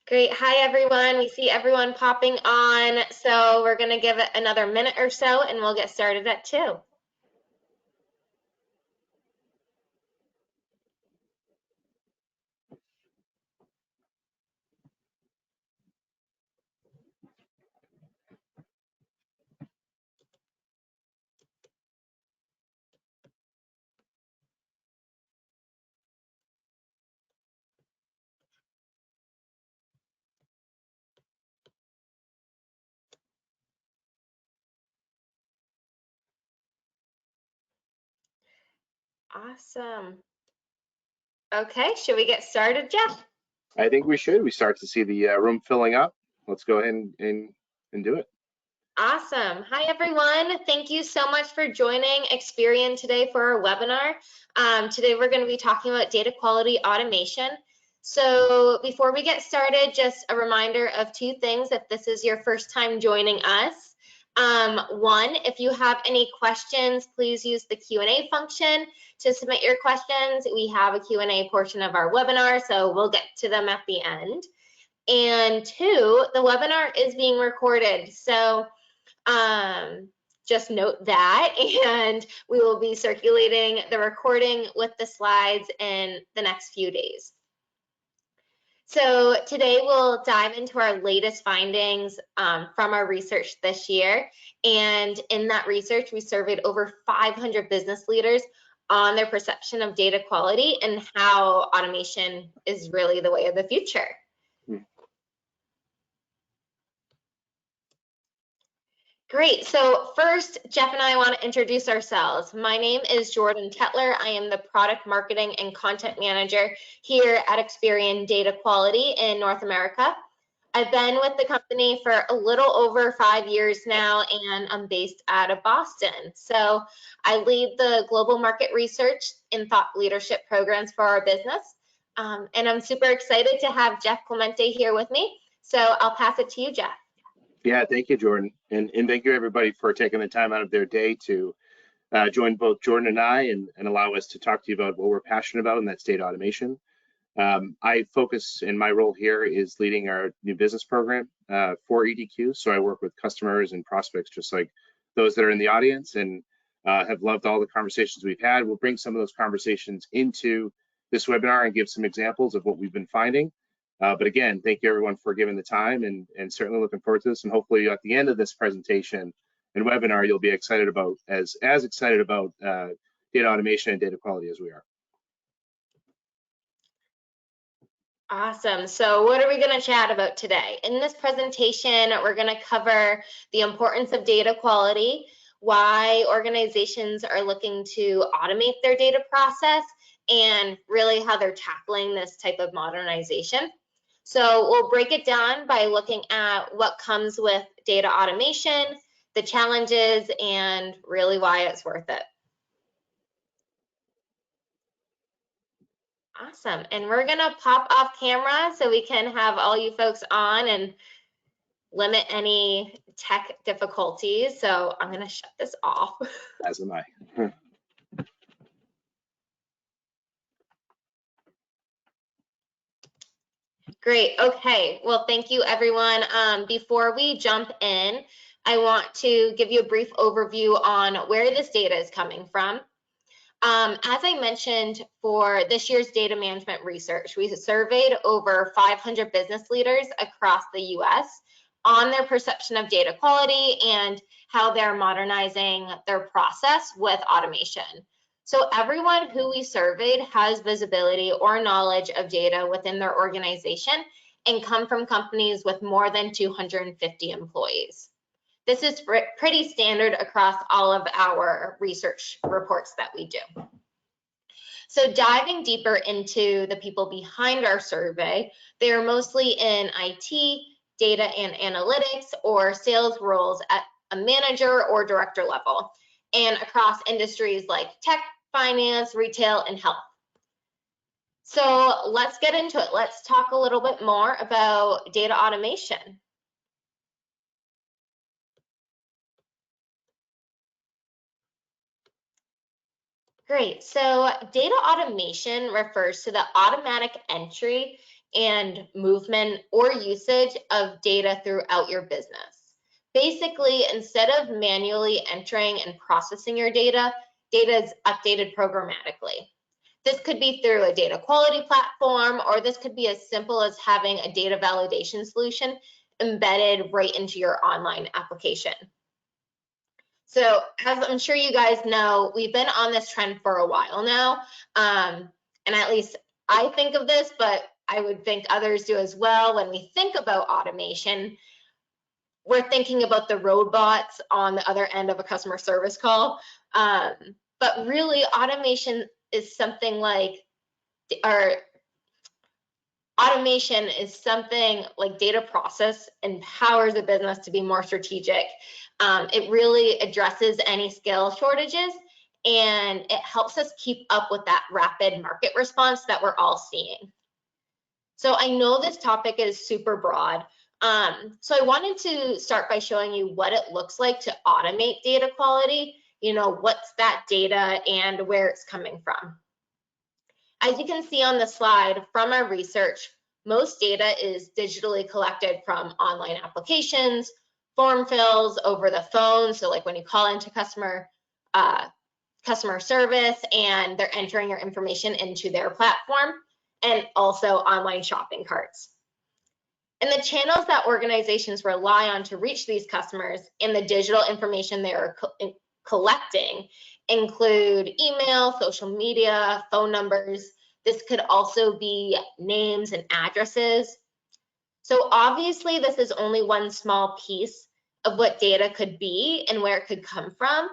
Great. Hi, everyone. We see everyone popping on. So we're going to give it another minute or so and we'll get started at 2. Awesome. Okay, should we get started, Jeff? I think we should. We start to see the room filling up. Let's go ahead and do it. Awesome. Hi, everyone. Thank you so much for joining Experian today for our webinar. Today, we're going to be talking about data quality automation. So before we get started, just a reminder of 2 things if this is your first time joining us. One, if you have any questions, please use the Q&A function to submit your questions. We have a Q&A portion of our webinar, so we'll get to them at the end. And 2, the webinar is being recorded. So just note that, and we will be circulating the recording with the slides in the next few days. So today we'll dive into our latest findings from our research this year. And in that research, we surveyed over 500 business leaders on their perception of data quality and how automation is really the way of the future. Great. So first, Jeff and I want to introduce ourselves. My name is Jordan Kettler. I am the Product Marketing and Content Manager here at Experian Data Quality in North America. I've been with the company for a little over 5 years now, and I'm based out of Boston. So I lead the global market research and thought leadership programs for our business. And I'm super excited to have Jeff Clemente here with me. So I'll pass it to you, Jeff. Yeah, thank you, Jordan. And thank you, everybody, for taking the time out of their day to join both Jordan and I and allow us to talk to you about what we're passionate about, and that's data automation. I focus, in my role here, is leading our new business program for EDQ. So I work with customers and prospects just like those that are in the audience, and have loved all the conversations we've had. We'll bring some of those conversations into this webinar and give some examples of what we've been finding. But again, thank you everyone for giving the time, and certainly looking forward to this. And hopefully at the end of this presentation and webinar, you'll be excited about as excited about data automation and data quality as we are. Awesome. So what are we going to chat about today? In this presentation, we're going to cover the importance of data quality, why organizations are looking to automate their data process, and really how they're tackling this type of modernization. So we'll break it down by looking at what comes with data automation, the challenges, and really why it's worth it. Awesome. And we're going to pop off camera so we can have all you folks on and limit any tech difficulties. So I'm going to shut this off. As am I. Great. Okay. Well, thank you, everyone. Before we jump in, I want to give you a brief overview on where this data is coming from. As I mentioned, for this year's data management research, we surveyed over 500 business leaders across the US on their perception of data quality and how they're modernizing their process with automation. So everyone who we surveyed has visibility or knowledge of data within their organization and come from companies with more than 250 employees. This is pretty standard across all of our research reports that we do. So diving deeper into the people behind our survey, they are mostly in IT, data and analytics, or sales roles at a manager or director level, and across industries like tech, finance, retail, and health. So let's get into it. Let's talk a little bit more about data automation. Great. So data automation refers to the automatic entry and movement or usage of data throughout your business. Basically, instead of manually entering and processing your data, data is updated programmatically. This could be through a data quality platform, or this could be as simple as having a data validation solution embedded right into your online application. So as I'm sure you guys know, we've been on this trend for a while now. And at least I think of this, but I would think others do as well. When we think about automation, we're thinking about the robots on the other end of a customer service call. But really, automation is something like, or automation is something like data process empowers a business to be more strategic. It really addresses any skill shortages, and it helps us keep up with that rapid market response that we're all seeing. So I know this topic is super broad. So I wanted to start by showing you what it looks like to automate data quality, what's that data and where it's coming from. As you can see on the slide from our research, most data is digitally collected from online applications, form fills over the phone. So like when you call into customer service and they're entering your information into their platform, and also online shopping carts. And the channels that organizations rely on to reach these customers and the digital information they are collecting include email, social media, phone numbers. This could also be names and addresses. So obviously this is only one small piece of what data could be and where it could come from,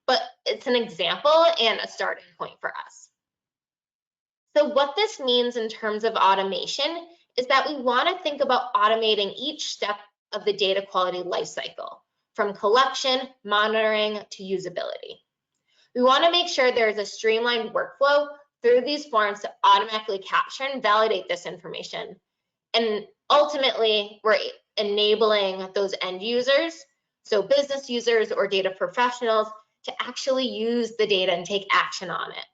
but it's an example and a starting point for us. So what this means in terms of automation is that we want to think about automating each step of the data quality lifecycle, from collection, monitoring, to usability. We want to make sure there is a streamlined workflow through these forms to automatically capture and validate this information. And ultimately, we're enabling those end users, so business users or data professionals, to actually use the data and take action on it.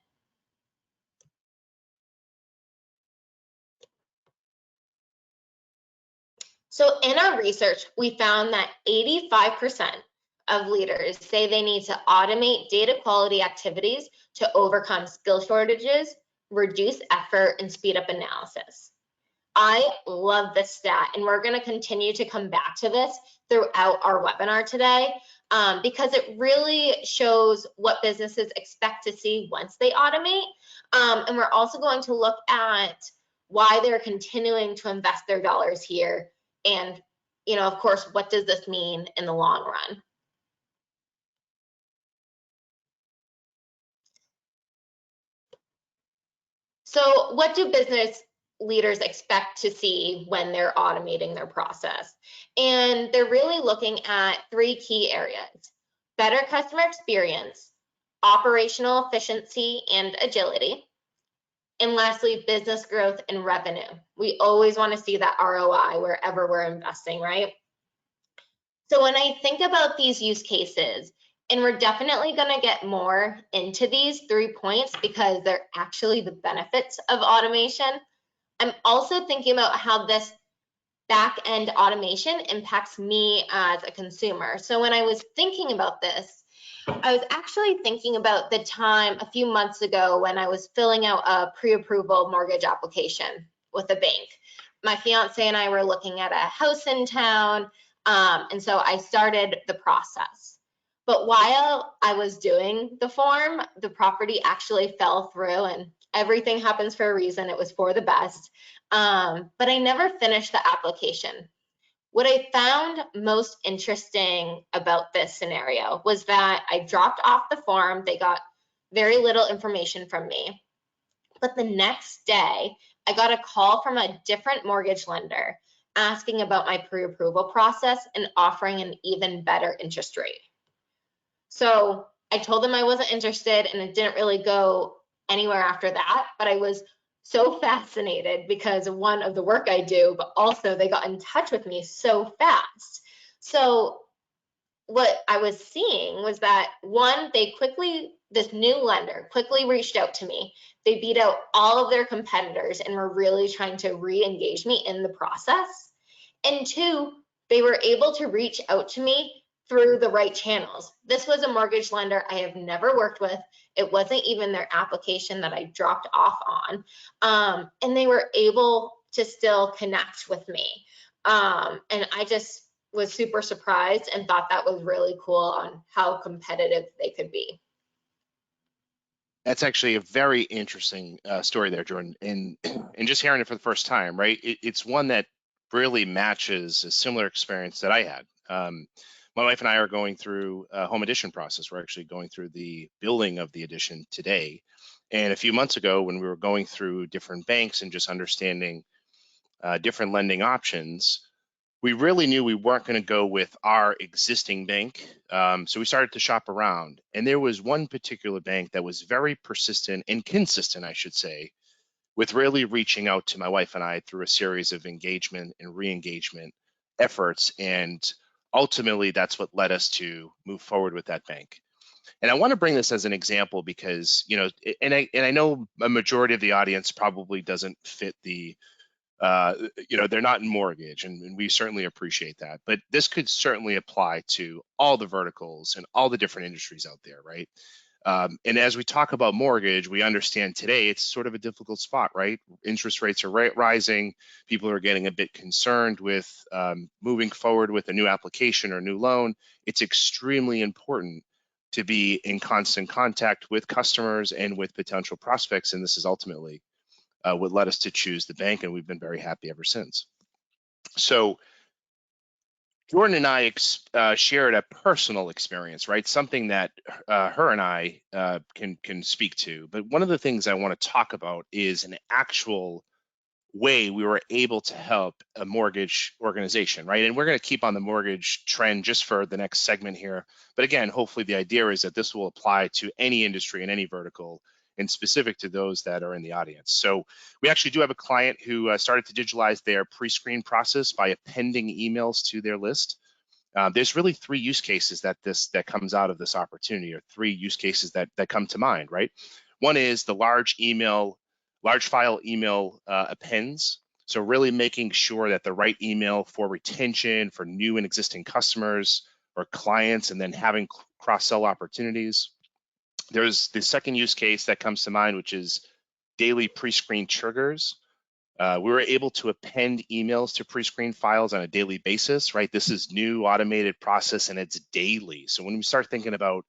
So in our research, we found that 85% of leaders say they need to automate data quality activities to overcome skill shortages, reduce effort, and speed up analysis. I love this stat, and we're going to continue to come back to this throughout our webinar today because it really shows what businesses expect to see once they automate. And we're also going to look at why they're continuing to invest their dollars here. And, of course, what does this mean in the long run? So what do business leaders expect to see when they're automating their process? And they're really looking at three key areas: better customer experience, operational efficiency and agility, and lastly, business growth and revenue. We always want to see that ROI wherever we're investing, right? So when I think about these use cases, and we're definitely going to get more into these 3 points because they're actually the benefits of automation, I'm also thinking about how this back-end automation impacts me as a consumer. So when I was thinking about this, I was actually thinking about the time a few months ago when I was filling out a pre-approval mortgage application with a bank. My fiance and I were looking at a house in town, and so I started the process. But while I was doing the form, the property actually fell through, and everything happens for a reason. It was for the best, but I never finished the application. What I found most interesting about this scenario was that I dropped off the form. They got very little information from me. But the next day, I got a call from a different mortgage lender asking about my pre-approval process and offering an even better interest rate. So I told them I wasn't interested, and it didn't really go anywhere after that, but I was so fascinated because of one of the work I do, but also they got in touch with me so fast. So what I was seeing was that, one, they quickly this new lender quickly reached out to me. They beat out all of their competitors and were really trying to re-engage me in the process. And two, they were able to reach out to me through the right channels. This was a mortgage lender I have never worked with. It wasn't even their application that I dropped off on. And they were able to still connect with me. And I just was super surprised and thought that was really cool on how competitive they could be. That's actually a very interesting story there, Jordan. And and just hearing it for the first time, right? It's one that really matches a similar experience that I had. My wife and I are going through a home addition process. We're actually going through the building of the addition today. And a few months ago, when we were going through different banks and just understanding different lending options, we really knew we weren't going to go with our existing bank. So we started to shop around. And there was one particular bank that was very persistent and consistent, I should say, with really reaching out to my wife and I through a series of engagement and re-engagement efforts. And ultimately, that's what led us to move forward with that bank. And I want to bring this as an example because, and I know a majority of the audience probably doesn't fit the they're not in mortgage, and we certainly appreciate that. But this could certainly apply to all the verticals and all the different industries out there, right? And as we talk about mortgage, we understand today it's sort of a difficult spot, right? Interest rates are rising. People are getting a bit concerned with moving forward with a new application or new loan. It's extremely important to be in constant contact with customers and with potential prospects, and this is ultimately what led us to choose the bank, and we've been very happy ever since. So Jordan and I shared a personal experience, right? Something that her and I can speak to. But one of the things I want to talk about is an actual way we were able to help a mortgage organization, right? And we're going to keep on the mortgage trend just for the next segment here. But again, hopefully the idea is that this will apply to any industry and any vertical and specific to those that are in the audience. So we actually do have a client who started to digitalize their pre-screen process by appending emails to their list. There's really three use cases that comes out of this opportunity, or three use cases that come to mind, right? One is the large file email appends. So really making sure that the right email for retention for new and existing customers or clients, and then having cross-sell opportunities. There's the second use case that comes to mind, which is daily pre-screen triggers. We were able to append emails to pre-screen files on a daily basis, right? This is new automated process and it's daily. So when we start thinking about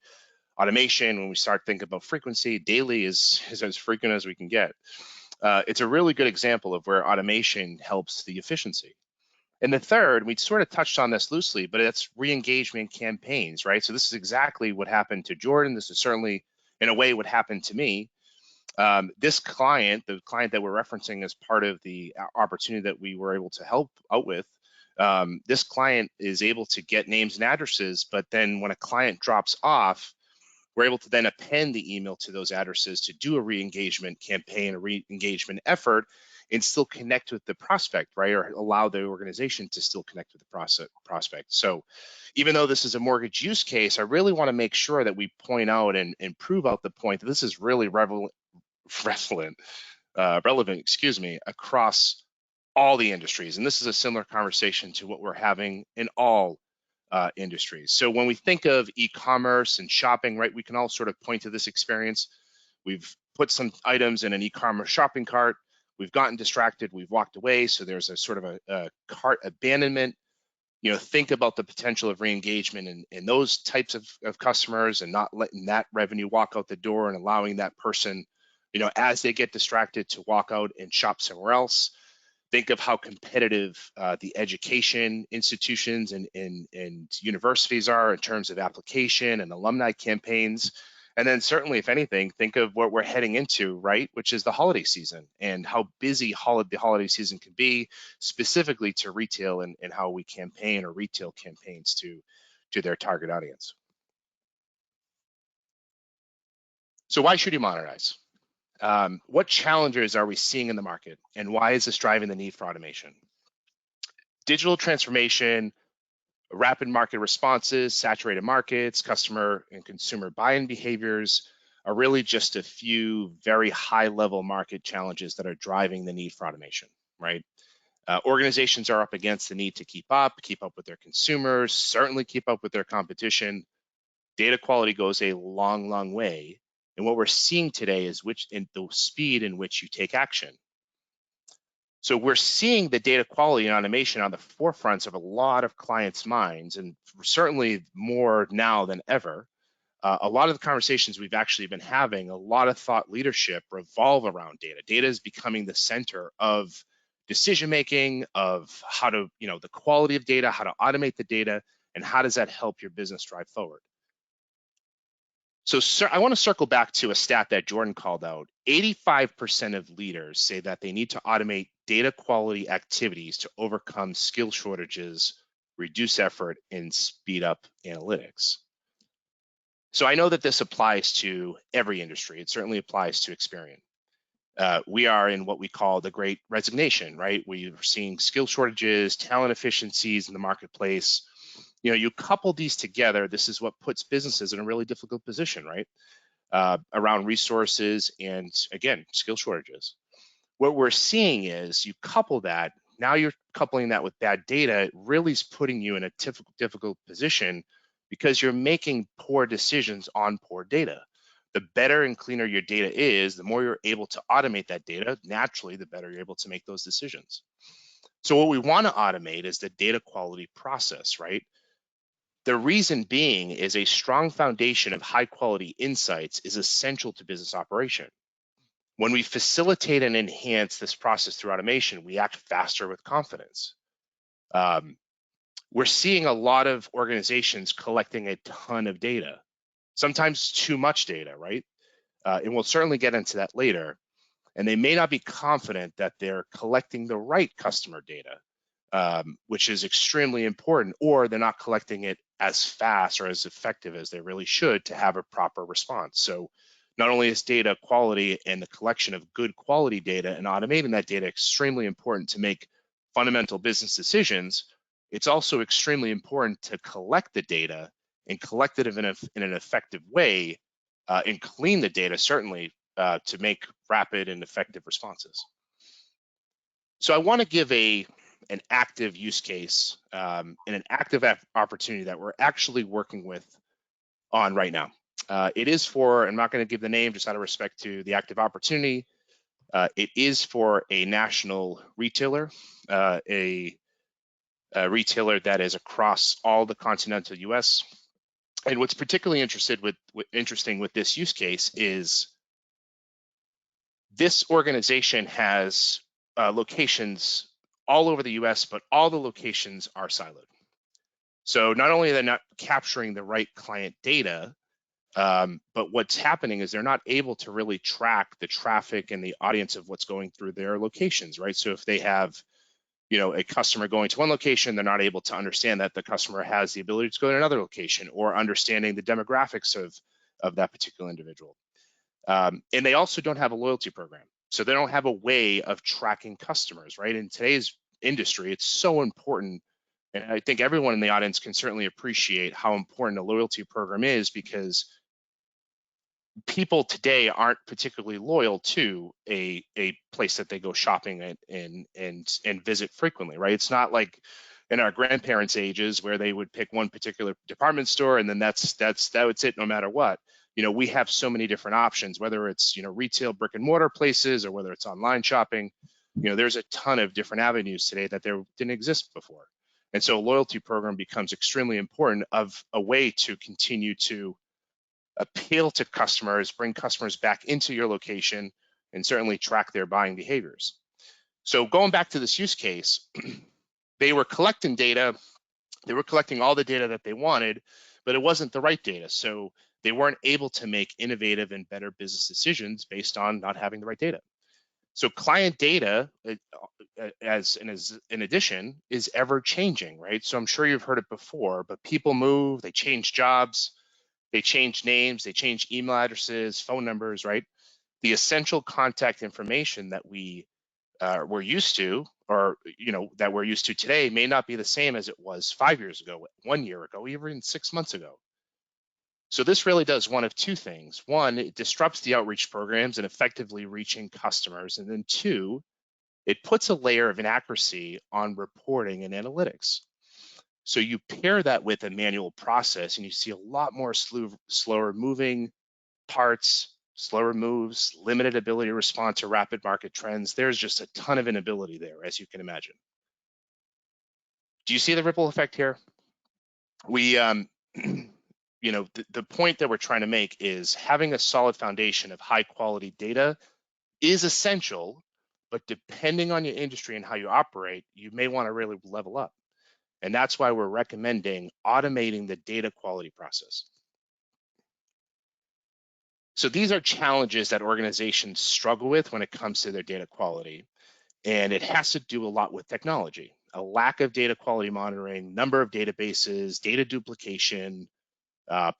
automation, when we start thinking about frequency, daily is as frequent as we can get. It's a really good example of where automation helps the efficiency. And the third, we sort of touched on this loosely, but it's re-engagement campaigns, right? So this is exactly what happened to Jordan. This is certainly, in a way, what happened to me. This client, the client that we're referencing as part of the opportunity that we were able to help out with, this client is able to get names and addresses, but then when a client drops off, we're able to then append the email to those addresses to do a re-engagement campaign, a re-engagement effort, and still connect with the prospect, right? Or allow the organization to still connect with the prospect. So even though this is a mortgage use case, I really want to make sure that we point out and prove out the point that this is really relevant, across all the industries. And this is a similar conversation to what we're having in all industries. So when we think of e-commerce and shopping, right, we can all sort of point to this experience. We've put some items in an e-commerce shopping cart. We've gotten distracted. We've walked away. So there's a sort of a cart abandonment. Think about the potential of re-engagement in those types of customers, and not letting that revenue walk out the door and allowing that person, as they get distracted, to walk out and shop somewhere else. Think of how competitive the education institutions and universities are in terms of application and alumni campaigns. And then certainly, if anything, think of what we're heading into, right, which is the holiday season, and how busy the holiday season can be, specifically to retail, and how we campaign or retail campaigns to their target audience. So why should you modernize? What challenges are we seeing in the market, and why is this driving the need for automation? Digital transformation, rapid market responses, saturated markets, customer and consumer buying behaviors are really just a few very high-level market challenges that are driving the need for automation, right? Organizations are up against the need to keep up with their consumers, certainly keep up with their competition. Data quality goes a long, long way. And what we're seeing today is the speed in which you take action. So we're seeing the data quality and automation on the forefronts of a lot of clients' minds, and certainly more now than ever. A lot of the conversations we've actually been having, a lot of thought leadership revolve around data. Data is becoming the center of decision making, of how to, the quality of data, how to automate the data, and how does that help your business drive forward. So I want to circle back to a stat that Jordan called out. 85% of leaders say that they need to automate data quality activities to overcome skill shortages, reduce effort, and speed up analytics. So I know that this applies to every industry. It certainly applies to Experian. We are in what we call the Great Resignation, right? We're seeing skill shortages, talent efficiencies in the marketplace. You couple these together, this is what puts businesses in a really difficult position, right? Around resources and, again, skill shortages. What we're seeing is you couple that, now you're coupling that with bad data, it really is putting you in a difficult position because you're making poor decisions on poor data. The better and cleaner your data is, the more you're able to automate that data, naturally, the better you're able to make those decisions. So what we want to automate is the data quality process, right? The reason being is a strong foundation of high quality insights is essential to business operation. When we facilitate and enhance this process through automation, we act faster with confidence. We're seeing a lot of organizations collecting a ton of data, sometimes too much data, right? And we'll certainly get into that later. And they may not be confident that they're collecting the right customer data, which is extremely important, or they're not collecting it as fast or as effective as they really should to have a proper response. So not only is data quality and the collection of good quality data and automating that data extremely important to make fundamental business decisions, it's also extremely important to collect the data and collect it in an effective way and clean the data, certainly, to make rapid and effective responses. So I want to give an active use case and an active opportunity that we're actually working with on right now. It is for, I'm not going to give the name just out of respect to the active opportunity. It is for a national retailer, a retailer that is across all the continental US. And what's particularly interesting with this use case is this organization has locations all over the US, but all the locations are siloed. So not only are they not capturing the right client data, but what's happening is they're not able to really track the traffic and the audience of what's going through their locations, right? So if they have, a customer going to one location, they're not able to understand that the customer has the ability to go to another location, or understanding the demographics of that particular individual. And they also don't have a loyalty program. So they don't have a way of tracking customers, right? In today's industry, it's so important. And I think everyone in the audience can certainly appreciate how important a loyalty program is, because people today aren't particularly loyal to a place that they go shopping at and visit frequently, right? It's not like in our grandparents' ages where they would pick one particular department store and then that's it no matter what. We have so many different options, whether it's retail brick and mortar places or whether it's online shopping. There's a ton of different avenues today that there didn't exist before. And so a loyalty program becomes extremely important, of a way to continue to appeal to customers, bring customers back into your location, and certainly track their buying behaviors. So going back to this use case, they were collecting data, they were collecting all the data that they wanted, but it wasn't the right data. So they weren't able to make innovative and better business decisions based on not having the right data. So client data, in addition, is ever changing, right? So I'm sure you've heard it before, but people move, they change jobs, they change names, they change email addresses, phone numbers, right? The essential contact information that we're used to, or that we're used to today, may not be the same as it was 5 years ago, 1 year ago, even 6 months ago. So this really does one of two things. One, it disrupts the outreach programs and effectively reaching customers. And then two, it puts a layer of inaccuracy on reporting and analytics. So you pair that with a manual process and you see a lot more slower moving parts, slower moves, limited ability to respond to rapid market trends. There's just a ton of inability there, as you can imagine. Do you see the ripple effect here? We, you know, the point that we're trying to make is having a solid foundation of high quality data is essential, but depending on your industry and how you operate, you may want to really level up. And that's why we're recommending automating the data quality process. So these are challenges that organizations struggle with when it comes to their data quality. And it has to do a lot with technology, a lack of data quality monitoring, number of databases, data duplication,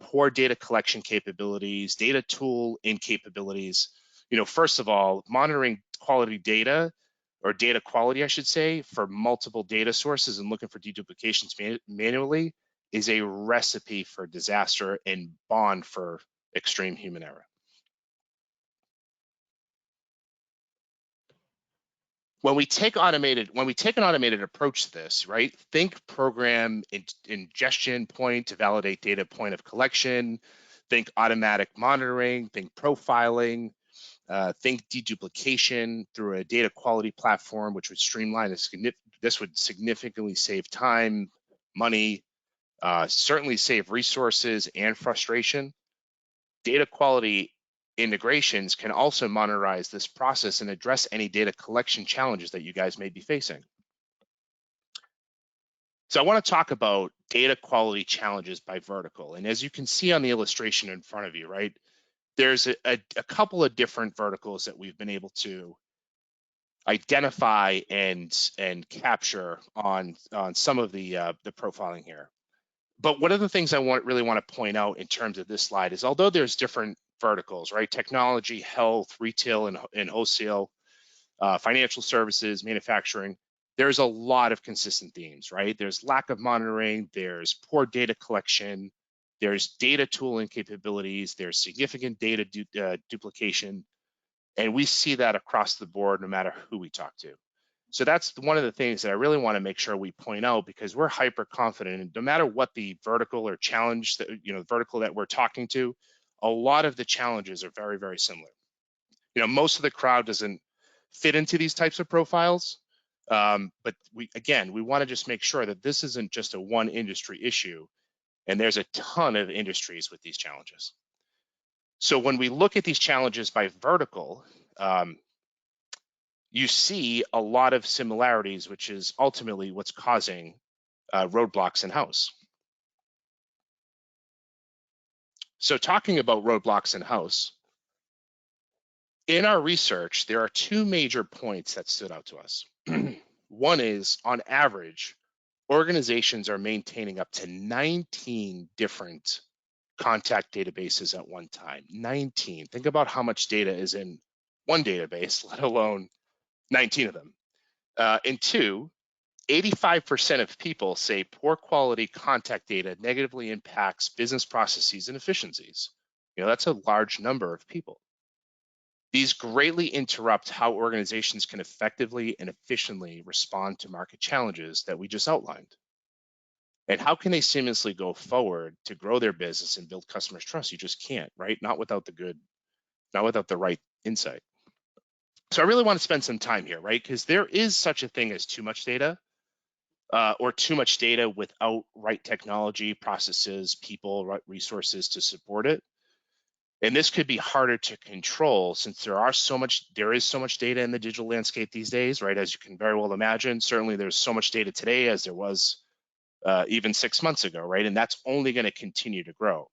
poor data collection capabilities, data tool incapabilities. You know, first of all, monitoring quality data or data quality, I should say, for multiple data sources and looking for deduplications manually is a recipe for disaster and bond for extreme human error. When we take an automated approach to this, right? Think program ingestion point to validate data point of collection, think automatic monitoring, think profiling, think deduplication through a data quality platform, which would streamline this would significantly save time, money, certainly save resources and frustration. Data quality integrations can also monitorize this process and address any data collection challenges that you guys may be facing. So I want to talk about data quality challenges by vertical. And as you can see on the illustration in front of you, right, there's a couple of different verticals that we've been able to identify and capture on some of the profiling here. But one of the things I really want to point out in terms of this slide is, although there's different verticals, right? Technology, health, retail, and wholesale, financial services, manufacturing, there's a lot of consistent themes, right? There's lack of monitoring, there's poor data collection, there's data tooling capabilities, there's significant data duplication, and we see that across the board no matter who we talk to. So that's one of the things that I really want to make sure we point out, because we're hyper confident, and no matter what the vertical or challenge that, you know, vertical that we're talking to, a lot of the challenges are very, very similar. You know, most of the crowd doesn't fit into these types of profiles, but we want to just make sure that this isn't just a one industry issue, and there's a ton of industries with these challenges. So when we look at these challenges by vertical, you see a lot of similarities, which is ultimately what's causing roadblocks in-house. So talking about roadblocks in-house, in our research, there are two major points that stood out to us. One is, on average, organizations are maintaining up to 19 different contact databases at one time. 19. Think about how much data is in one database, let alone 19 of them. And two, 85% of people say poor quality contact data negatively impacts business processes and efficiencies. You know, that's a large number of people. These greatly interrupt how organizations can effectively and efficiently respond to market challenges that we just outlined. And how can they seamlessly go forward to grow their business and build customers' trust? You just can't, right? Not without the right insight. So I really want to spend some time here, right? Because there is such a thing as too much data, or too much data without right technology, processes, people, right resources to support it. And this could be harder to control since there is so much data in the digital landscape these days, right? As you can very well imagine, certainly there's so much data today as there was even 6 months ago, right? And that's only going to continue to grow.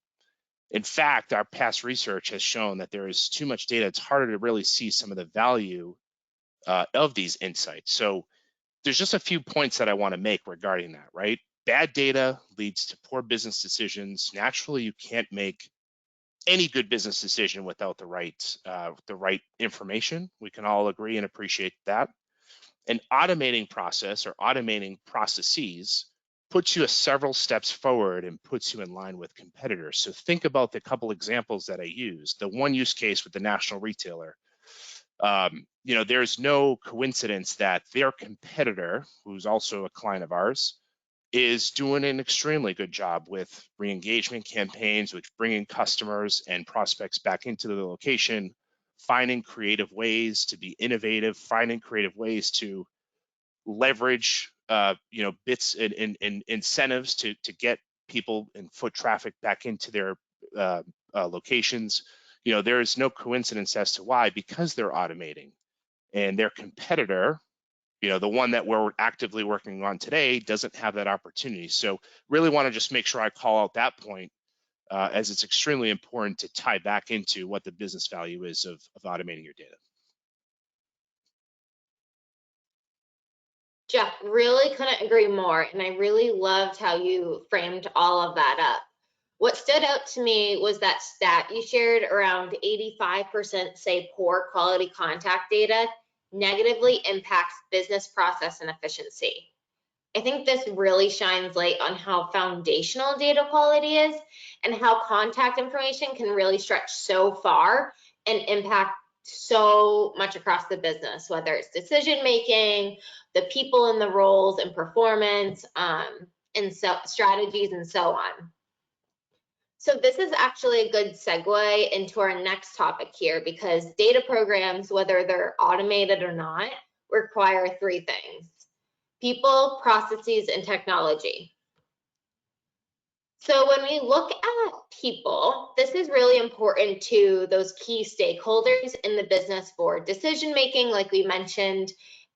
In fact, our past research has shown that there is too much data. It's harder to really see some of the value of these insights. So there's just a few points that I want to make regarding that, right? Bad data leads to poor business decisions. Naturally, you can't make any good business decision without the right information. We can all agree and appreciate that. And automating processes puts you several steps forward and puts you in line with competitors. So think about the couple examples that I used. The one use case with the national retailer. There's no coincidence that their competitor, who's also a client of ours, is doing an extremely good job with re-engagement campaigns, which bringing customers and prospects back into the location, finding creative ways to be innovative, finding creative ways to leverage bits and incentives to get people and foot traffic back into their locations. There is no coincidence as to why, because they're automating. And their competitor, the one that we're actively working on today, doesn't have that opportunity. So really want to just make sure I call out that point, as it's extremely important to tie back into what the business value is of automating your data. Jeff, really couldn't agree more. And I really loved how you framed all of that up. What stood out to me was that stat you shared around 85% say poor quality contact data negatively impacts business process and efficiency. I think this really shines light on how foundational data quality is and how contact information can really stretch so far and impact so much across the business, whether it's decision making, the people in the roles and performance, and so strategies and so on. So this is actually a good segue into our next topic here, because data programs, whether they're automated or not, require three things: people, processes, and technology. So when we look at people, this is really important to those key stakeholders in the business for decision making, like we mentioned,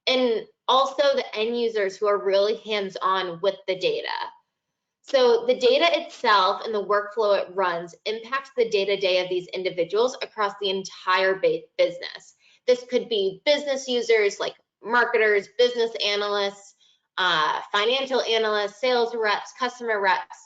and also the end users who are really hands-on with the data. So the data itself and the workflow it runs impacts the day-to-day of these individuals across the entire business. This could be business users like marketers, business analysts, financial analysts, sales reps, customer reps,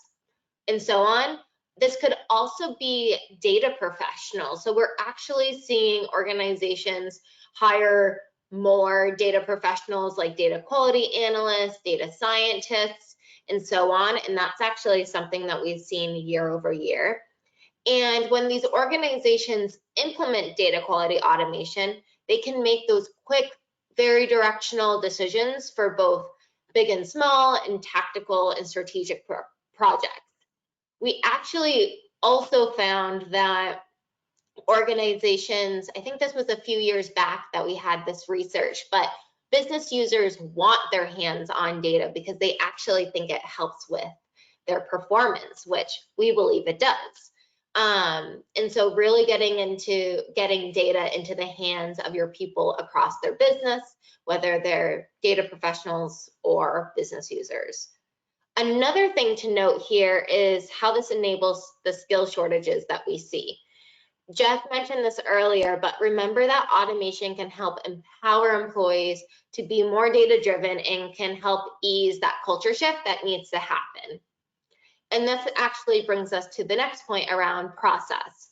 and so on. This could also be data professionals. So we're actually seeing organizations hire more data professionals like data quality analysts, data scientists, and so on. And that's actually something that we've seen year over year. And when these organizations implement data quality automation, they can make those quick, very directional decisions for both big and small and tactical and strategic projects. We actually also found that organizations, I think this was a few years back that we had this research, but business users want their hands on data because they actually think it helps with their performance, which we believe it does. And so really getting data into the hands of your people across their business, whether they're data professionals or business users. Another thing to note here is how this enables the skill shortages that we see. Jeff mentioned this earlier, but remember that automation can help empower employees to be more data-driven and can help ease that culture shift that needs to happen. And this actually brings us to the next point around process.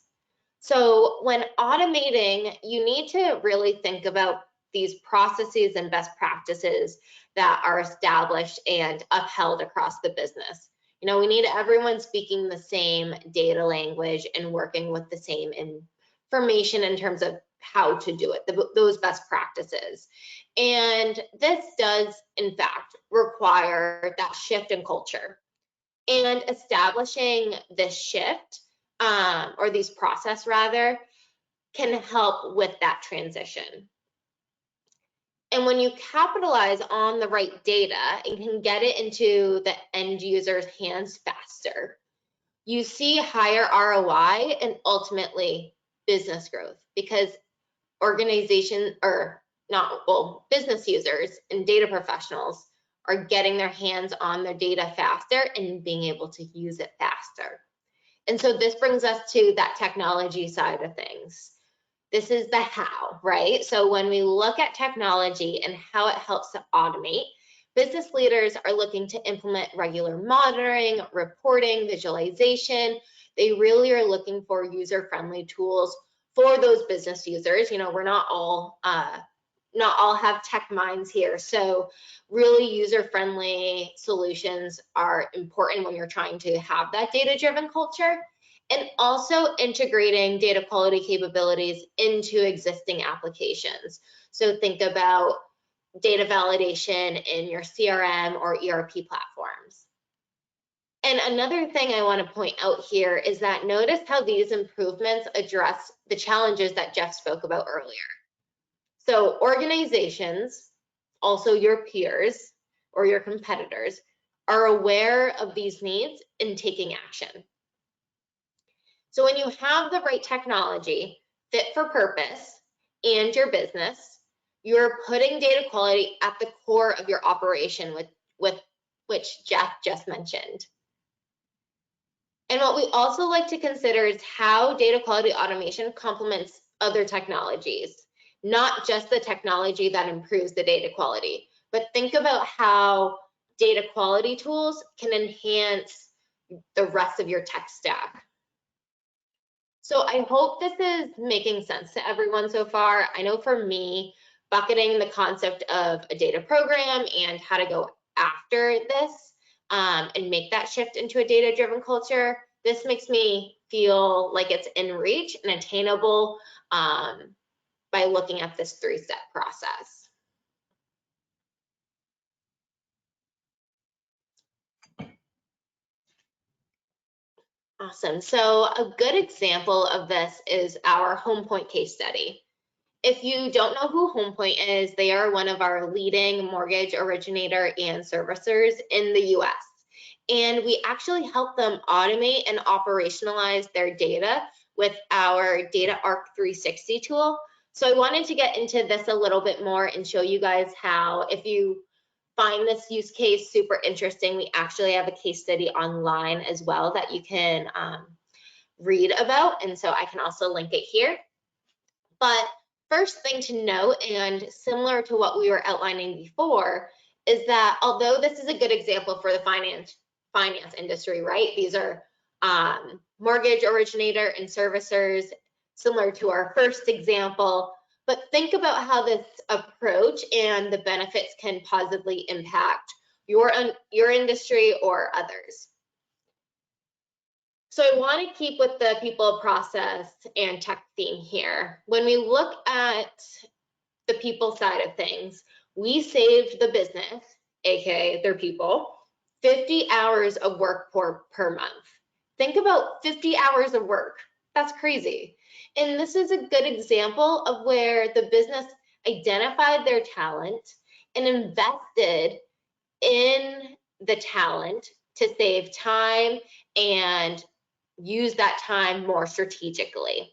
So when automating, you need to really think about these processes and best practices that are established and upheld across the business. We need everyone speaking the same data language and working with the same information in terms of how to do it, those best practices. And this does, in fact, require that shift in culture. And establishing this shift, or these process rather, can help with that transition. And when you capitalize on the right data and can get it into the end user's hands faster, you see higher ROI and ultimately business growth, because business users and data professionals are getting their hands on their data faster and being able to use it faster. And so this brings us to that technology side of things. This is the how, right? So when we look at technology and how it helps to automate, business leaders are looking to implement regular monitoring, reporting, visualization. They really are looking for user-friendly tools for those business users. We're not all not all have tech minds here. So really user-friendly solutions are important when you're trying to have that data-driven culture, and also integrating data quality capabilities into existing applications. So think about data validation in your CRM or ERP platforms. And another thing I want to point out here is that notice how these improvements address the challenges that Jeff spoke about earlier. So organizations, also your peers or your competitors, are aware of these needs and taking action. So when you have the right technology fit for purpose and your business, you're putting data quality at the core of your operation, with which Jeff just mentioned. And what we also like to consider is how data quality automation complements other technologies, not just the technology that improves the data quality, but think about how data quality tools can enhance the rest of your tech stack. So I hope this is making sense to everyone so far. I know for me, bucketing the concept of a data program and how to go after this and make that shift into a data-driven culture, this makes me feel like it's in reach and attainable by looking at this three-step process. Awesome. So a good example of this is our HomePoint case study. If you don't know who HomePoint is, they are one of our leading mortgage originator and servicers in the US. And we actually help them automate and operationalize their data with our Data Arc 360 tool. So I wanted to get into this a little bit more and show you guys how, if you find this use case super interesting, we actually have a case study online as well that you can read about. And so I can also link it here. But first thing to note, and similar to what we were outlining before, is that although this is a good example for the finance industry, right? These are mortgage originator and servicers, similar to our first example. But think about how this approach and the benefits can positively impact your industry or others. So I want to keep with the people, process, and tech theme here. When we look at the people side of things, we saved the business, aka their people, 50 hours of work per month. Think about 50 hours of work. That's crazy. And this is a good example of where the business identified their talent and invested in the talent to save time and use that time more strategically.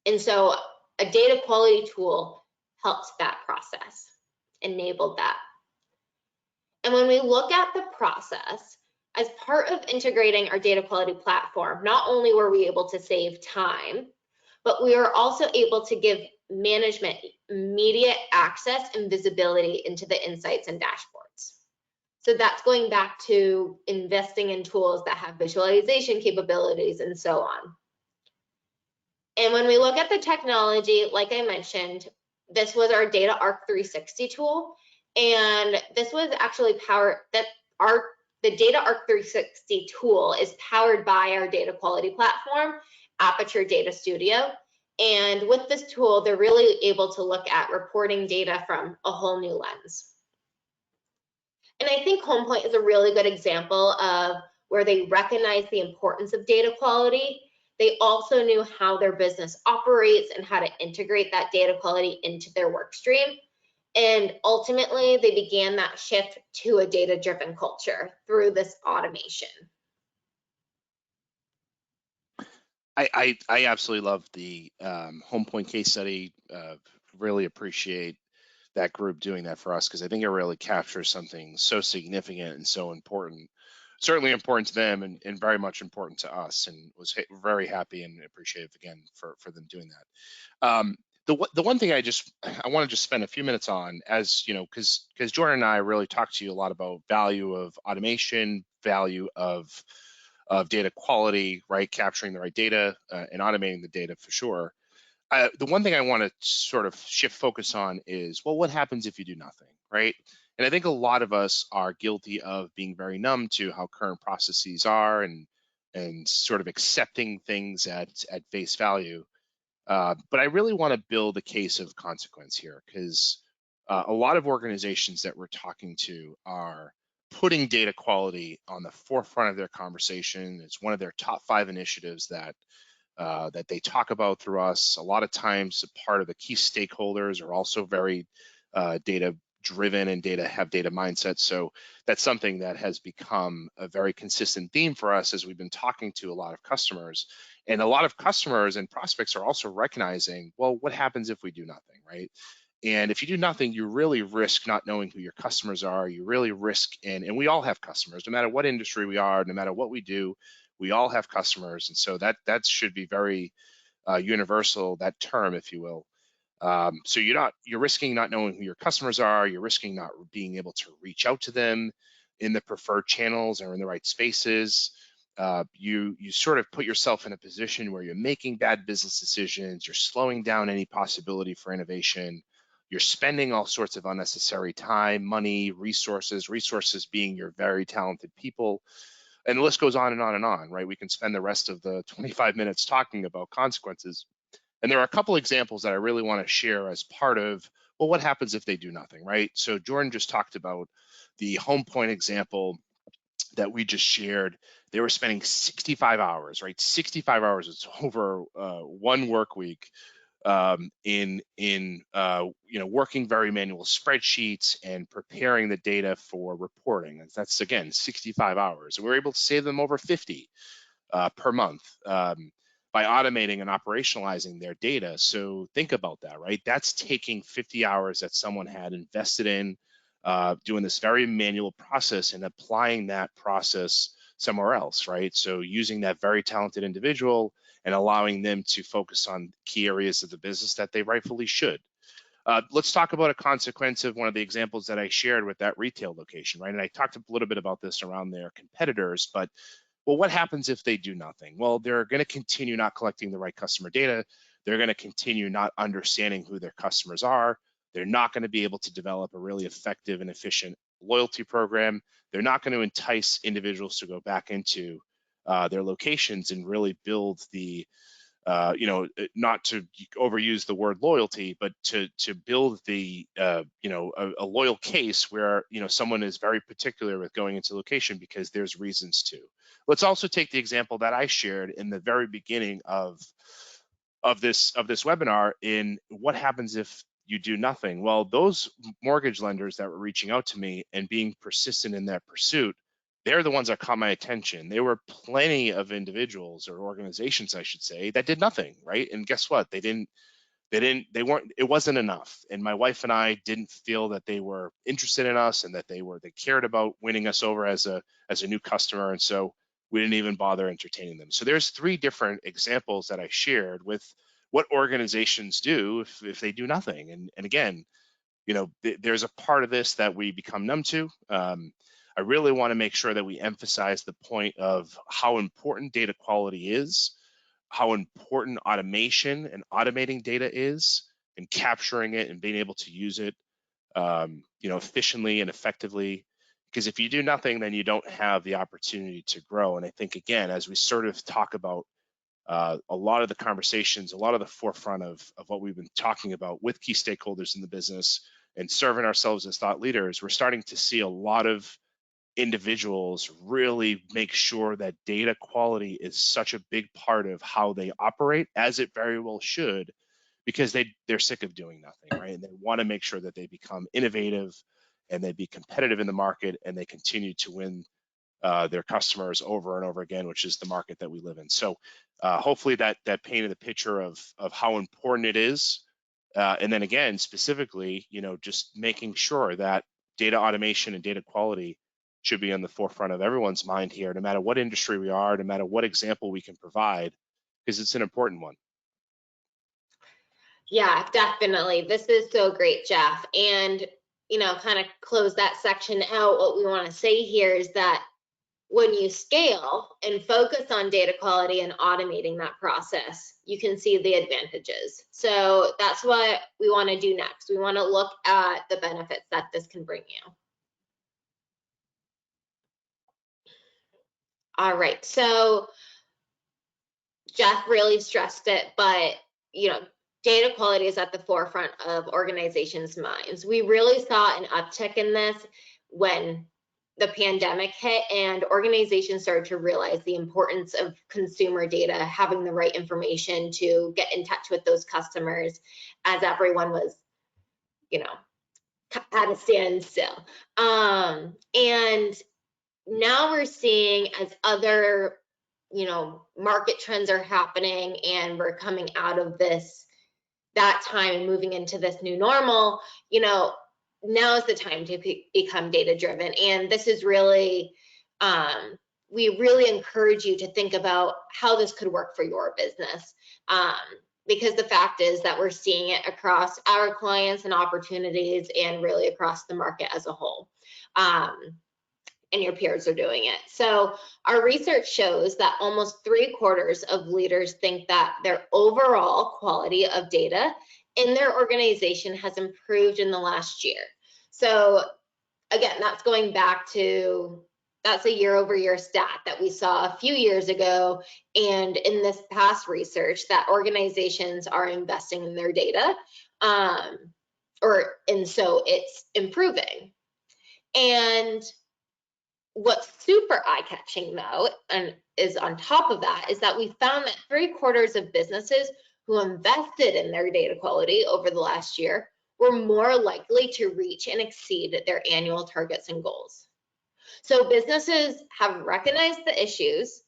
And so a data quality tool helps that process, enabled that. And when we look at the process, as part of integrating our data quality platform, not only were we able to save time, but we were also able to give management immediate access and visibility into the insights and dashboards. So that's going back to investing in tools that have visualization capabilities and so on. And when we look at the technology, like I mentioned, this was our Data Arc 360 tool. And this was actually the Data Arc 360 tool is powered by our data quality platform, Aperture Data Studio. And with this tool, they're really able to look at reporting data from a whole new lens. And I think HomePoint is a really good example of where they recognize the importance of data quality. They also knew how their business operates and how to integrate that data quality into their work stream. And ultimately, they began that shift to a data-driven culture through this automation. I absolutely love the HomePoint case study. Really appreciate that group doing that for us, because I think it really captures something so significant and so important, certainly important to them and very much important to us, and was very happy and appreciative again for them doing that. The one thing I want to just spend a few minutes on, as you know, because Jordan and I really talked to you a lot about value of automation, value of data quality, right? Capturing the right data and automating the data for sure. the one thing I want to sort of shift focus on is, well, what happens if you do nothing, right? And I think a lot of us are guilty of being very numb to how current processes are and sort of accepting things at face value. But I really want to build a case of consequence here, because a lot of organizations that we're talking to are putting data quality on the forefront of their conversation. It's one of their top 5 initiatives that they talk about through us. A lot of times, a part of the key stakeholders are also very data driven and have data mindsets. So that's something that has become a very consistent theme for us as we've been talking to a lot of customers. And a lot of customers and prospects are also recognizing, well, what happens if we do nothing, right? And if you do nothing, you really risk not knowing who your customers are. You really risk, and we all have customers, no matter what industry we are, no matter what we do, we all have customers. And so that should be very universal, that term, if you will. So you're risking not knowing who your customers are. You're risking not being able to reach out to them in the preferred channels or in the right spaces. You sort of put yourself in a position where you're making bad business decisions. You're slowing down any possibility for innovation. You're spending all sorts of unnecessary time, money, resources being your very talented people. And the list goes on and on and on, right? We can spend the rest of the 25 minutes talking about consequences. And there are a couple examples that I really want to share as part of, well, what happens if they do nothing, right? So Jordan just talked about the home point example that we just shared. They were spending 65 hours, right? 65 hours, it's over one work week, working very manual spreadsheets and preparing the data for reporting. And that's, again, 65 hours. And we were able to save them over 50 per month by automating and operationalizing their data. So think about that, right? That's taking 50 hours that someone had invested in doing this very manual process and applying that process somewhere else, right? So using that very talented individual and allowing them to focus on key areas of the business that they rightfully should. Let's talk about a consequence of one of the examples that I shared with that retail location, right? And I talked a little bit about this around their competitors, but well, what happens if they do nothing? Well, they're going to continue not collecting the right customer data. They're going to continue not understanding who their customers are. They're not going to be able to develop a really effective and efficient loyalty program. They're not going to entice individuals to go back into their locations and really build the not to overuse the word loyalty, but to build the a loyal case where someone is very particular with going into location because there's reasons to. Let's also take the example that I shared in the very beginning of this webinar in what happens if you do nothing. Well, those mortgage lenders that were reaching out to me and being persistent in that pursuit, they're the ones that caught my attention. There were plenty of individuals or organizations, I should say, that did nothing, right? And guess what? It wasn't enough. And my wife and I didn't feel that they were interested in us and that they cared about winning us over as a new customer. And so we didn't even bother entertaining them. So there's 3 different examples that I shared with what organizations do if they do nothing. And again, there's a part of this that we become numb to. I really want to make sure that we emphasize the point of how important data quality is, how important automation and automating data is, and capturing it and being able to use it, efficiently and effectively. Because if you do nothing, then you don't have the opportunity to grow. And I think, again, as we sort of talk about a lot of the conversations, a lot of the forefront of what we've been talking about with key stakeholders in the business and serving ourselves as thought leaders, we're starting to see a lot of individuals really make sure that data quality is such a big part of how they operate, as it very well should, because they're sick of doing nothing, right? And they want to make sure that they become innovative and they be competitive in the market and they continue to win their customers over and over again, which is the market that we live in. So hopefully that painted the picture of how important it is. And then again, specifically, just making sure that data automation and data quality should be on the forefront of everyone's mind here, no matter what industry we are, no matter what example we can provide, because it's an important one. Yeah, definitely. This is so great, Jeff. And, kind of close that section out. What we want to say here is that when you scale and focus on data quality and automating that process, you can see the advantages. So that's what we want to do next. We want to look at the benefits that this can bring you. All right, so Jeff really stressed it, but data quality is at the forefront of organizations' minds. We really saw an uptick in this when the pandemic hit and organizations started to realize the importance of consumer data, having the right information to get in touch with those customers as everyone was, at a standstill. And now we're seeing, as other market trends are happening and we're coming out of that time and moving into this new normal, now is the time to become data driven. And this is really, we really encourage you to think about how this could work for your business. Because the fact is that we're seeing it across our clients and opportunities and really across the market as a whole. And your peers are doing it. So our research shows that almost 3/4 of leaders think that their overall quality of data in their organization has improved in the last year. So again, that's going back to, that's a year-over-year stat that we saw a few years ago. And in this past research, that organizations are investing in their data, and so it's improving. And what's super eye-catching though, and is on top of that, is that we found that 3/4 of businesses who invested in their data quality over the last year were more likely to reach and exceed their annual targets and goals. So businesses have recognized the issues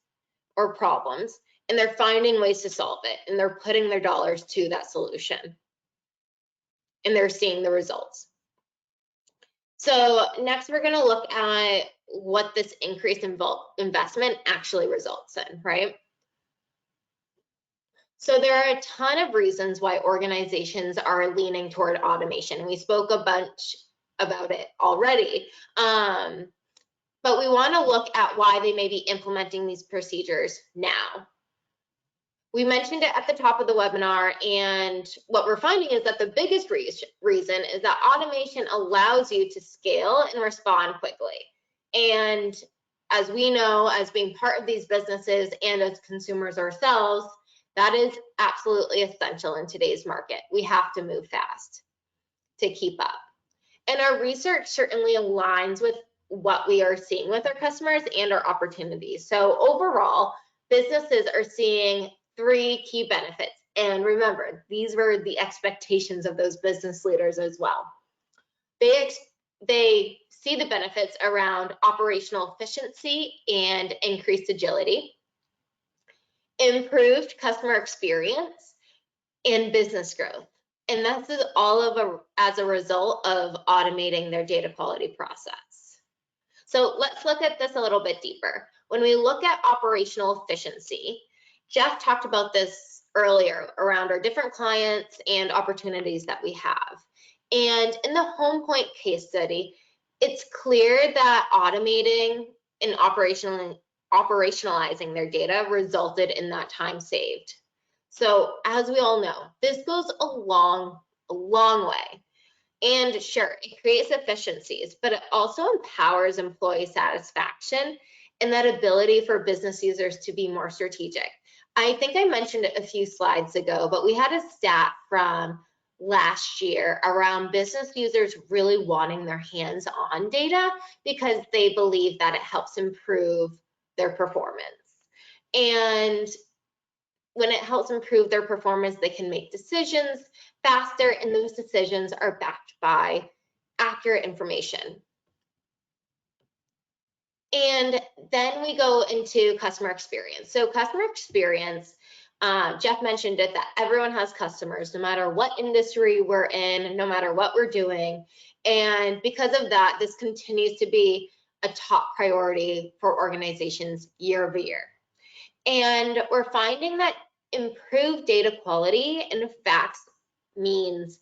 or problems, and they're finding ways to solve it, and they're putting their dollars to that solution, and they're seeing the results. So next, we're going to look at what this increased investment actually results in, right? So there are a ton of reasons why organizations are leaning toward automation. We spoke a bunch about it already, but we want to look at why they may be implementing these procedures now. We mentioned it at the top of the webinar, and what we're finding is that the biggest reason is that automation allows you to scale and respond quickly. And as we know, as being part of these businesses and as consumers ourselves, that is absolutely essential in today's market. We have to move fast to keep up. And our research certainly aligns with what we are seeing with our customers and our opportunities. So overall, businesses are seeing 3 key benefits. And remember, these were the expectations of those business leaders as well. They see the benefits around operational efficiency and increased agility, improved customer experience, and business growth. And this is all as a result of automating their data quality process. So let's look at this a little bit deeper. When we look at operational efficiency, Jeff talked about this earlier around our different clients and opportunities that we have. And in the Home Point case study, it's clear that automating and operationalizing their data resulted in that time saved. So as we all know, this goes a long way. And sure, it creates efficiencies, but it also empowers employee satisfaction and that ability for business users to be more strategic. I think I mentioned it a few slides ago, but we had a stat from last year around business users really wanting their hands-on data because they believe that it helps improve their performance. And when it helps improve their performance, they can make decisions faster, and those decisions are backed by accurate information. And then we go into customer experience. So customer experience, Jeff mentioned it, that everyone has customers, no matter what industry we're in, no matter what we're doing. And because of that, this continues to be a top priority for organizations year over year. And we're finding that improved data quality, in fact, means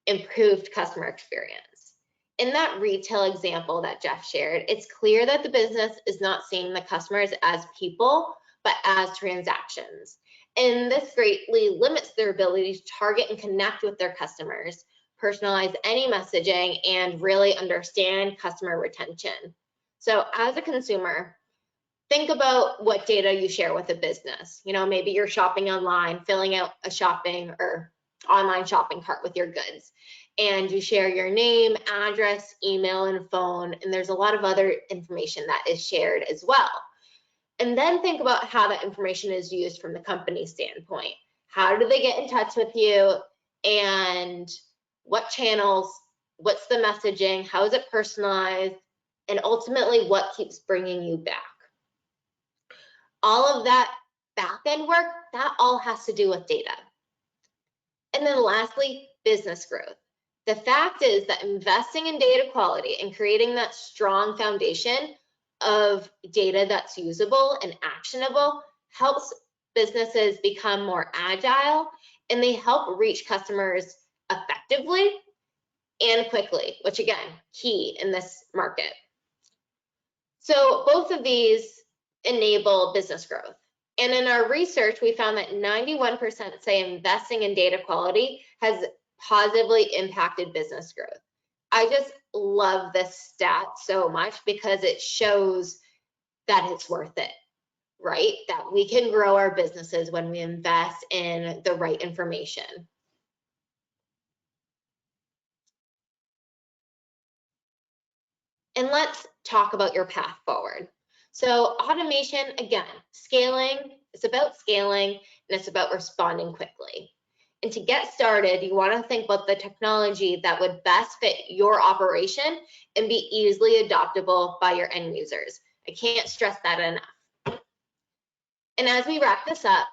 improved customer experience. in that retail example that Jeff shared, it's clear that the business is not seeing the customers as people, but as transactions. And this greatly limits their ability to target and connect with their customers, personalize any messaging, and really understand customer retention. So as a consumer, think about what data you share with a business. You know, maybe you're shopping online, filling out a shopping or online shopping cart with your goods, and you share your name, address, email, and phone, and there's a lot of other information that is shared as well. And then think about how that information is used from the company standpoint. How do they get in touch with you, and what channels, what's the messaging, how is it personalized, and ultimately what keeps bringing you back. All of that back-end work, that all has to do with data. And then lastly, business growth. The fact is that investing in data quality and creating that strong foundation of data that's usable and actionable helps businesses become more agile, and they help reach customers effectively and quickly, which again, key in this market. So both of these enable business growth. And in our research, we found that 91% say investing in data quality has positively impacted business growth. I just love this stat so much because it shows that it's worth it, right? That we can grow our businesses when we invest in the right information. And let's talk about your path forward. So automation, again, scaling, it's about scaling, and it's about responding quickly. And to get started, you want to think about the technology that would best fit your operation and be easily adoptable by your end users. I can't stress that enough. And as we wrap this up,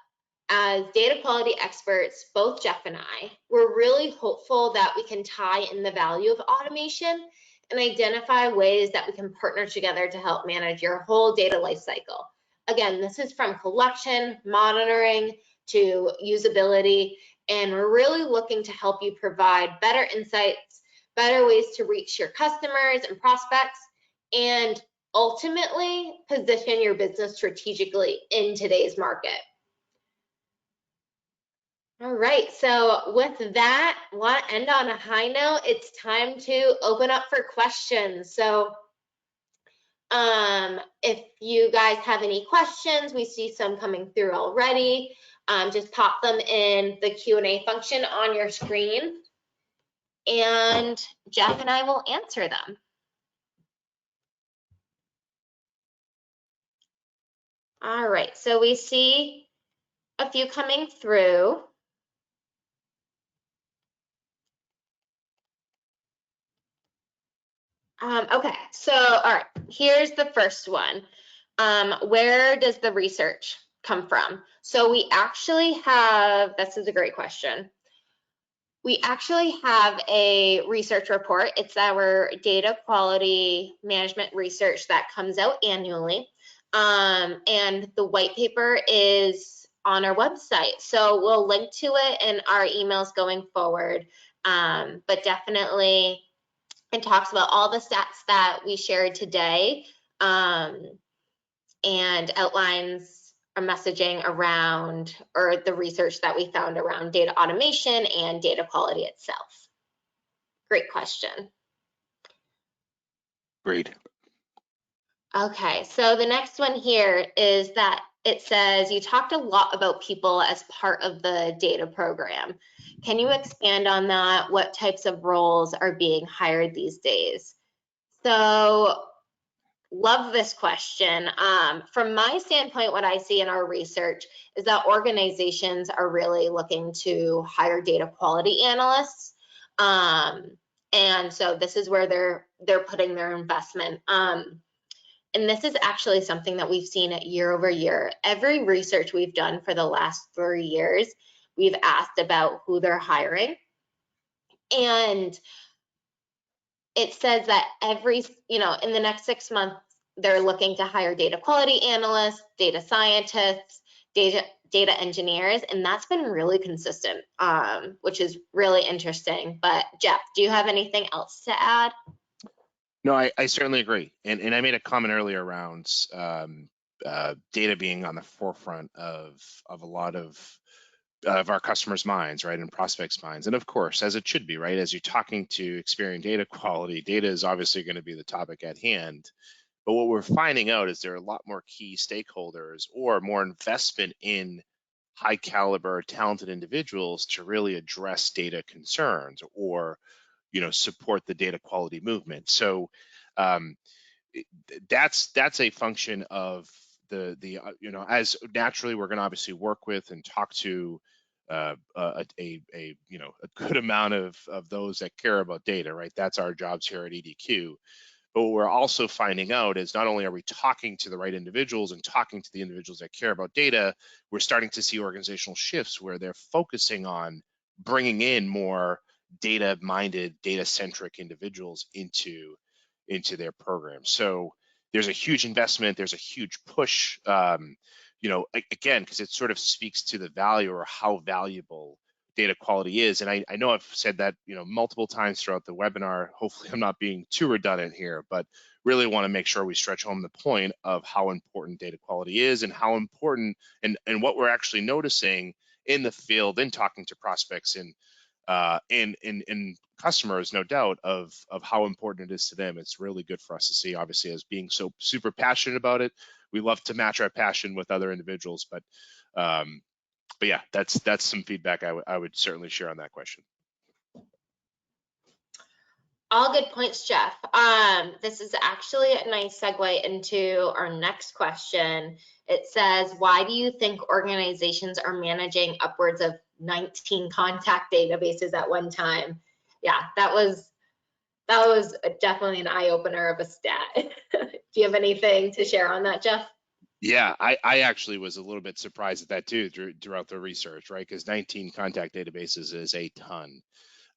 as data quality experts, both Jeff and I, we're really hopeful that we can tie in the value of automation and identify ways that we can partner together to help manage your whole data lifecycle. Again, this is from collection, monitoring, to usability, and we're really looking to help you provide better insights, better ways to reach your customers and prospects, and ultimately position your business strategically in today's market. All right, so with that, I want to end on a high note. It's time to open up for questions. So if you guys have any questions, we see some coming through already. Just pop them in the Q&A function on your screen, and Jeff and I will answer them. All right, so we see a few coming through. Okay, so all right, here's the first one. Where does the research come from? So we actually have, this is a great question. We actually have a research report. It's our data quality management research that comes out annually. And the white paper is on our website. So we'll link to it in our emails going forward. But definitely, it talks about all the stats that we shared today, and outlines our messaging around, or the research that we found around data automation and data quality itself. Great question. Great. Okay, so the next one here is that it says you talked a lot about people as part of the data program. Can you expand on that? What types of roles are being hired these days? So love this question. From my standpoint, what I see in our research is that organizations are really looking to hire data quality analysts. And so this is where they're putting their investment. And this is actually something that we've seen year over year. Every research we've done for the last 3 years, we've asked about who they're hiring. And it says that in the next 6 months, they're looking to hire data quality analysts, data scientists, data engineers, and that's been really consistent, which is really interesting. But Jeff, do you have anything else to add? No, I certainly agree. And I made a comment earlier around data being on the forefront of a lot of our customers' minds, right, and prospects' minds. And of course, as it should be, right, as you're talking to Experian data quality, data is obviously going to be the topic at hand. But what we're finding out is there are a lot more key stakeholders or more investment in high caliber, talented individuals to really address data concerns or, support the data quality movement. So um, that's a function of as naturally we're going to obviously work with and talk to a good amount of those that care about data, right? That's our jobs here at EDQ. But what we're also finding out is not only are we talking to the right individuals and talking to the individuals that care about data, we're starting to see organizational shifts where they're focusing on bringing in more data-minded, data-centric individuals into their program. So there's a huge investment, there's a huge push, again, because it sort of speaks to the value or how valuable data quality is. And I know I've said that, multiple times throughout the webinar. Hopefully I'm not being too redundant here, but really want to make sure we stretch home the point of how important data quality is and how important and what we're actually noticing in the field in talking to prospects and customers, no doubt, of how important it is to them. It's really good for us to see, obviously, as being so super passionate about it. We love to match our passion with other individuals, but yeah, that's some feedback I would certainly share on that question. All good points, Jeff. This is actually a nice segue into our next question. It says, why do you think organizations are managing upwards of 19 contact databases at one time? Yeah, that was definitely an eye-opener of a stat. Do you have anything to share on that, Jeff? Yeah, I actually was a little bit surprised at that too throughout the research, right? Because 19 contact databases is a ton.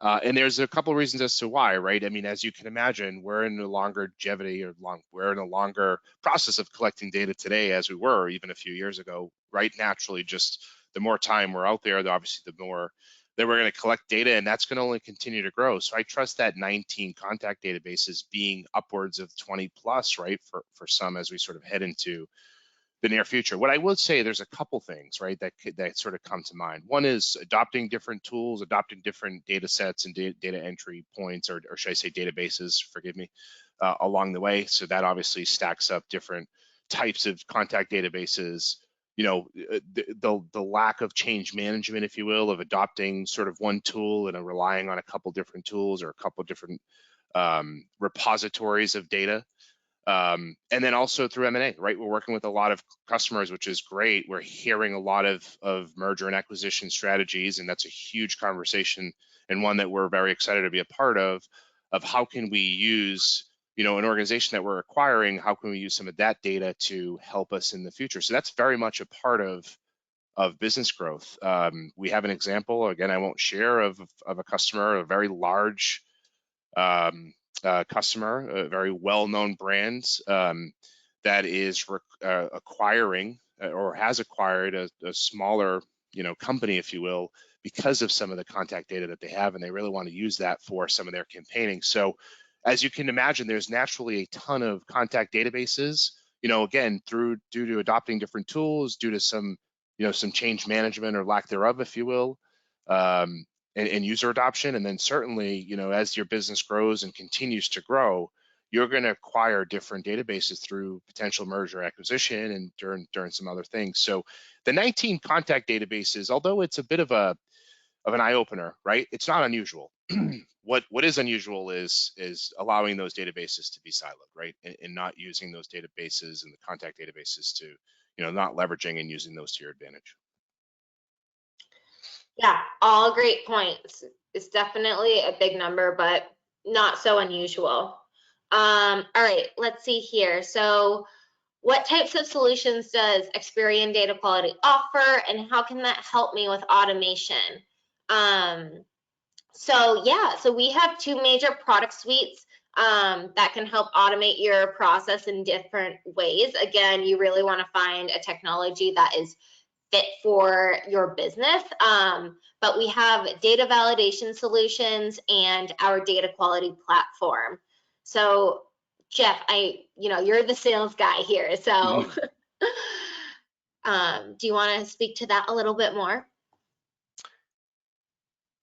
And there's a couple of reasons as to why, right? I mean, as you can imagine, we're in a we're in a longer process of collecting data today as we were even a few years ago, right? Naturally, just the more time we're out there, obviously the more that we're going to collect data, and that's going to only continue to grow. So I trust that 19 contact databases being upwards of 20 plus, right? For some as we sort of head into the near future. What I would say, there's a couple things, right, that sort of come to mind. One is adopting different tools, adopting different data sets and data entry points, or should I say databases, forgive me, along the way. So that obviously stacks up different types of contact databases. The lack of change management, if you will, of adopting sort of one tool and relying on a couple different tools or a couple different repositories of data. And then also through M&A, right? We're working with a lot of customers, which is great. We're hearing a lot of merger and acquisition strategies, and that's a huge conversation and one that we're very excited to be a part of how can we use, an organization that we're acquiring, how can we use some of that data to help us in the future? So that's very much a part of business growth. We have an example, again, I won't share, of a customer, a very large customer, a very well-known brand that is acquiring or has acquired a smaller, company, if you will, because of some of the contact data that they have, and they really want to use that for some of their campaigning. So, as you can imagine, there's naturally a ton of contact databases. Again, due to adopting different tools, due to some change management or lack thereof, if you will. And user adoption. And then certainly, as your business grows and continues to grow, you're going to acquire different databases through potential merger acquisition and during some other things. So the 19 contact databases, although it's a bit of an eye opener, right? It's not unusual. What is unusual is allowing those databases to be siloed, right? And not using those databases and the contact databases to, not leveraging and using those to your advantage. Yeah, all great points. It's definitely a big number, but not so unusual. All right, let's see here. So what types of solutions does Experian Data Quality offer, and how can that help me with automation? So we have two major product suites that can help automate your process in different ways. Again, you really want to find a technology that is fit for your business. But we have data validation solutions and our data quality platform. So Jeff, you're the sales guy here, so do you want to speak to that a little bit more?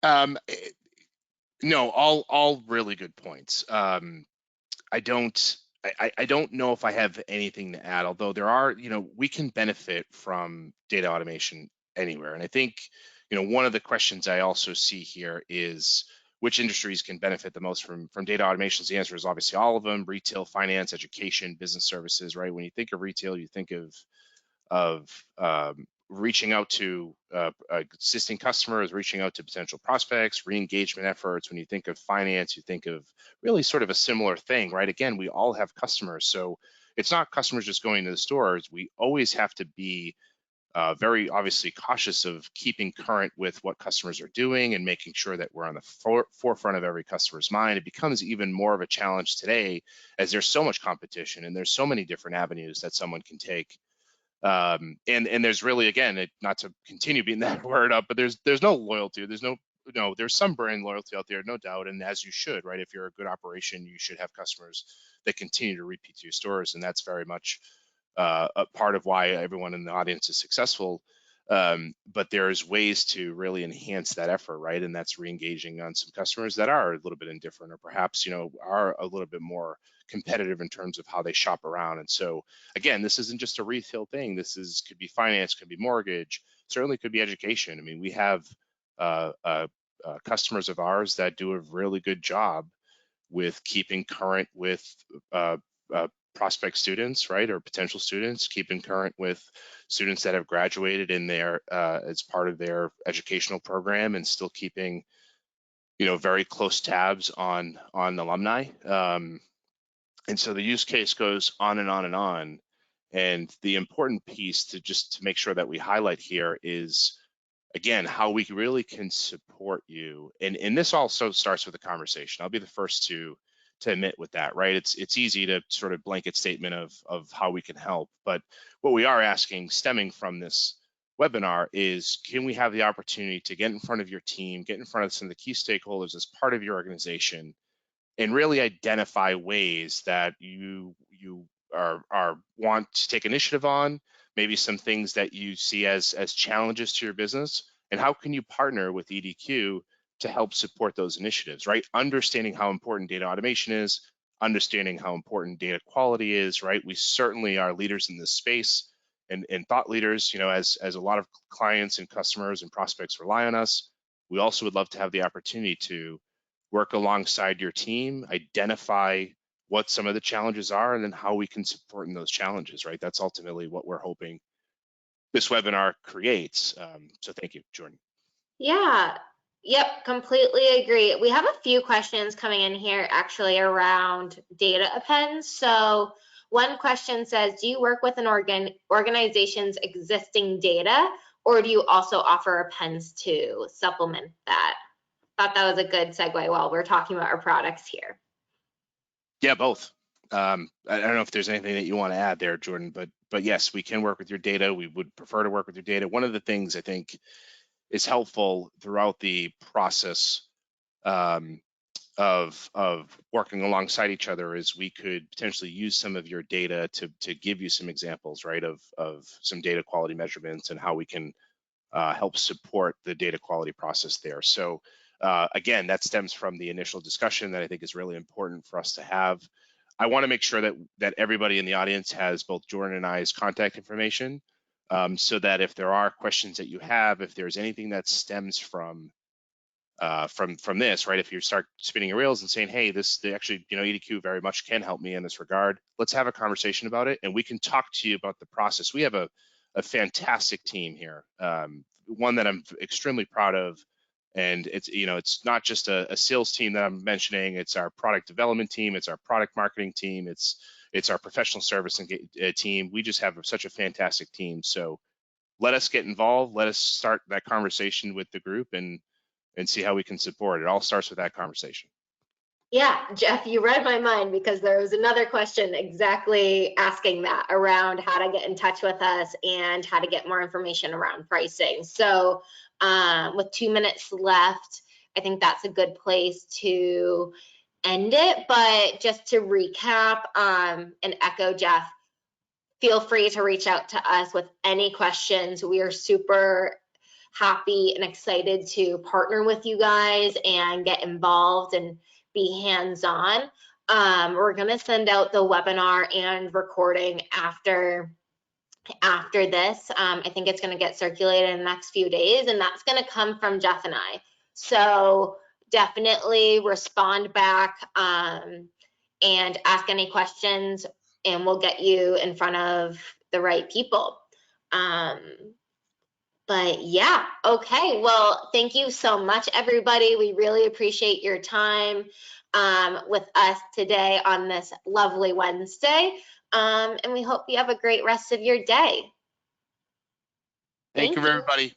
Um, no, all really good points. I don't I don't know if I have anything to add, although there are, we can benefit from data automation anywhere. And I think, one of the questions I also see here is which industries can benefit the most from data automations. The answer is obviously all of them: retail, finance, education, business services, right? When you think of retail, you think of reaching out to existing customers, reaching out to potential prospects, re-engagement efforts. When you think of finance, you think of really sort of a similar thing, right? Again, we all have customers, so it's not customers just going to the stores. We always have to be very obviously cautious of keeping current with what customers are doing and making sure that we're on the forefront of every customer's mind. It becomes even more of a challenge today as there's so much competition and there's so many different avenues that someone can take. And there's really, again, not to continue beating that word up, but there's no loyalty. There's some brand loyalty out there, no doubt, and as you should, right? If you're a good operation, you should have customers that continue to repeat to your stores, and that's very much a part of why everyone in the audience is successful. But there's ways to really enhance that effort, right? And that's re-engaging on some customers that are a little bit indifferent, or perhaps are a little bit more competitive in terms of how they shop around. And so again, this isn't just a retail thing. Could be finance, could be mortgage, certainly could be education. I mean, we have customers of ours that do a really good job with keeping current with uh, prospect students, right, or potential students, keeping current with students that have graduated in their as part of their educational program, and still keeping very close tabs on alumni. And so the use case goes on and on and on. And the important piece to make sure that we highlight here is, again, how we really can support you. And this also starts with a conversation. I'll be the first to admit with that, right? It's easy to sort of blanket statement of how we can help. But what we are asking, stemming from this webinar, is can we have the opportunity to get in front of your team, get in front of some of the key stakeholders as part of your organization, and really identify ways that you are want to take initiative on, maybe some things that you see as challenges to your business, and how can you partner with EDQ to help support those initiatives, right? Understanding how important data automation is, understanding how important data quality is, right? We certainly are leaders in this space and thought leaders, as a lot of clients and customers and prospects rely on us. We also would love to have the opportunity to work alongside your team, identify what some of the challenges are, and then how we can support in those challenges, right? That's ultimately what we're hoping this webinar creates. So thank you, Jordan. Yeah, yep, completely agree. We have a few questions coming in here actually around data appends. So one question says, do you work with an organization's existing data, or do you also offer appends to supplement that? Thought that was a good segue while we're talking about our products here. Yeah, both. I don't know if there's anything that you want to add there, Jordan, but yes, we can work with your data. We would prefer to work with your data. One of the things I think is helpful throughout the process of working alongside each other is we could potentially use some of your data to give you some examples, right, of some data quality measurements and how we can help support the data quality process there. So again, that stems from the initial discussion that I think is really important for us to have. I want to make sure that everybody in the audience has both Jordan and I's contact information, so that if there are questions that you have, if there's anything that stems from this, right? If you start spinning your wheels and saying, hey, actually, EDQ very much can help me in this regard, let's have a conversation about it, and we can talk to you about the process. We have a fantastic team here, one that I'm extremely proud of. And it's not just a sales team that I'm mentioning. It's our product development team. It's our product marketing team. It's our professional service team. We just have such a fantastic team. So let us get involved. Let us start that conversation with the group and see how we can support. It all starts with that conversation. Yeah, Jeff, you read my mind, because there was another question exactly asking that around how to get in touch with us and how to get more information around pricing. So with 2 minutes left, I think that's a good place to end it, but just to recap and echo Jeff, feel free to reach out to us with any questions. We are super happy and excited to partner with you guys and get involved and be hands-on. We're going to send out the webinar and recording after this. I think it's going to get circulated in the next few days, and that's going to come from Jeff and I. So definitely respond back and ask any questions, and we'll get you in front of the right people. But yeah, okay. Well, thank you so much, everybody. We really appreciate your time with us today on this lovely Wednesday. And we hope you have a great rest of your day. Thank you, everybody.